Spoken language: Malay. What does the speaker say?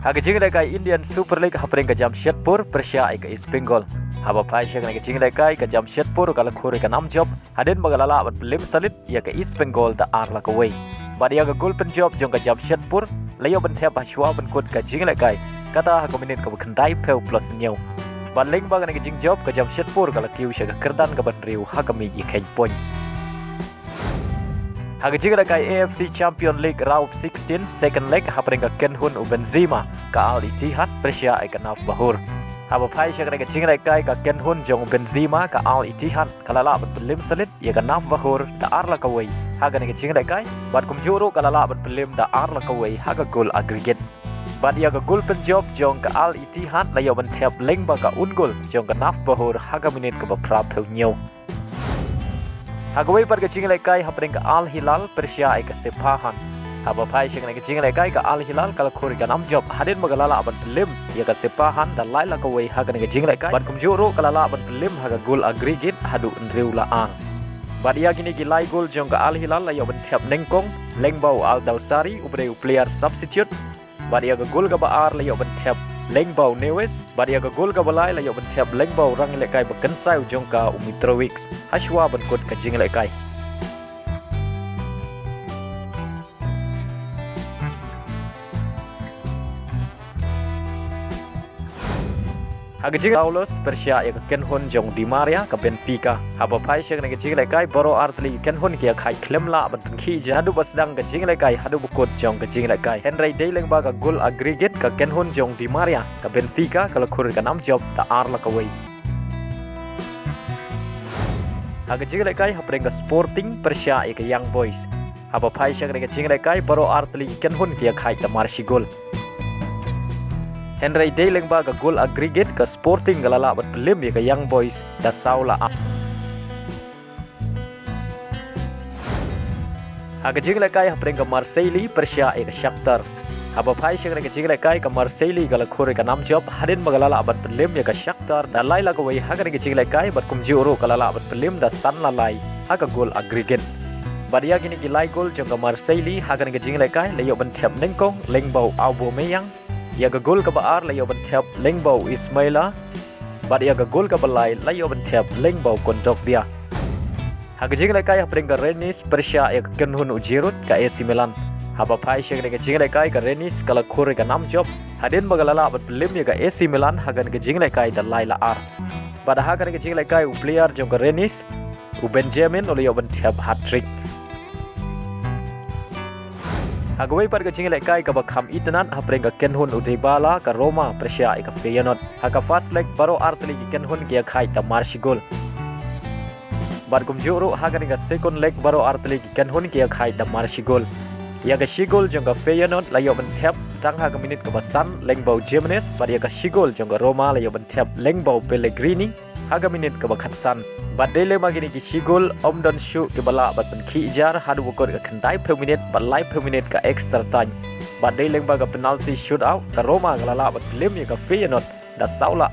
Haga jing kai Indian Super League hapring ka Jamshedpur Persia ka East Bengal. Haba pai shak ka jing kai ka Jamshedpur kala khore ka nam job hadin magalala bat lim salit ya ka East Bengal da ar la ka way. Bad ya ka gol pen job jong ka Jamshedpur layo ben thep hashwa ben kut ka jing kai kata ha minit ka khandai peu plus nyau. Bad ling ba ka jing job ka Jamshedpur kala kiu shak ka kerdan ka ban riu ha ka mi kai point. Haga jing kai AFC Champion League Round 16 second leg hapring ka Kenhun u Benzema ka Al Ittihad Persia ka Naf Bahur. Haba pai shak ka jing kai ka Kenhun jong Benzema ka Al Ittihad kalala bat belim salit ya ka Naf Bahur da arla ka way. Haga ka jing kai bat kum juru kalala bat belim da arla ka way haga gol aggregate. Bat ya ka gol pen job jong ka Al Ittihad layo ben thep leng ba ka ungol jong ka Naf Bahur haga minit ka ba prap peu nyau. Hagawai par ka jing kai hapring ka Al Hilal Persia ka Sepahan. Haba pai shak ka jing kai ka Al Hilal kala khori ka nam job hadin magalala ban lim ya ka Sepahan da laila ka way haga ka jing kai ban kum juru kala la ban lim haga gol aggregate hadu nriu la ang. Bad ya gini gilai gol jong ka Al Hilal la yo ban thep nengkong lengbau Al Dawsari ubre player substitute. Bad ya ka gol ka baar la yo ban thep Lengbau Neves, badia ka gol ka balai la yo ban thep Lengbau rang le kai bakan sai jong ka Mitrovic hashwa ban kot ka jing le kai. Haga jing Paulos Persia ya ka Kenhun jong Di Maria ka Benfica. Haba pai shak na ka jing le kai baro artli Kenhun kia khai klem la ban khi jadu basdang ka jing le kai hadu bukot jong ka jing le kai. Henry Dayleng ba ka gol aggregate ka Kenhun jong Di Maria ka Benfica kala khur ka nam job ta ar la ka way. Haga jing le kai hapring ka Sporting Persia ya ka Young Boys. Haba pai shak na ka jing le kai baro artli Kenhun kia khai ta marshi gol. Henry Dayleng ba ka gol aggregate ka Sporting galala bat pelim ya ka Young Boys da saula. Haga jing le kai hapring ka Marseille Persia ya ka Shakhtar. Haba pai shak ka jing le kai ka Marseille gala khore ka nam job hadin magalala bat pelim ya ka Shakhtar da laila ka way haga ka jing le kai bat kum juro kalala bat pelim da san lalai haga gol aggregate. Badia gini gilai gol jong ka Marseille haga ka jing le kai layo ban thep nengkong lengbau Aubameyang ya ka gol ka baar layo ban thep Lengbau Ismaila. Bad ya ka gol ka balai layo ban thep Lengbau Kondogbia. Haga jing le kai hapring ka Rennes Persia ya ka Kenhun u Giroud ka AC Milan. Haba pai shak ka jing le kai ka Rennes kala khore ka nam job hadin magalala bat pelim ya ka AC Milan haga ka jing le kai da laila ar. Bad haga ka jing le kai u player jong ka Rennes u Benjamin layo ban thep hat-trick. Hagawai par ka jing le kai ka bakham itanan hapring ka Kenhun u Dybala ka Roma Persia ka Feyenoord. Haga first leg baro artli ki Kenhun kia khai ta marshi gol. Bar kum juru haga ka second leg baro artli ki Kenhun kia khai ta marshi gol. Ya ka shigol jong ka Feyenoord layo ban thep tang haga minit ka basan Lengbau Jimenez. Bar ya ka shigol jong ka Roma layo ban thep Lengbau Pellegrini haga minit ka bakhatsan. Bad dele magini ki shigol omdon shu ke bala bat pen khi jar hadu bukor ka khandai per minute bat live per minute ka extra time. Bad dele ba ka penalty shootout ka Roma galala bat lim ya ka Feyenoord da saula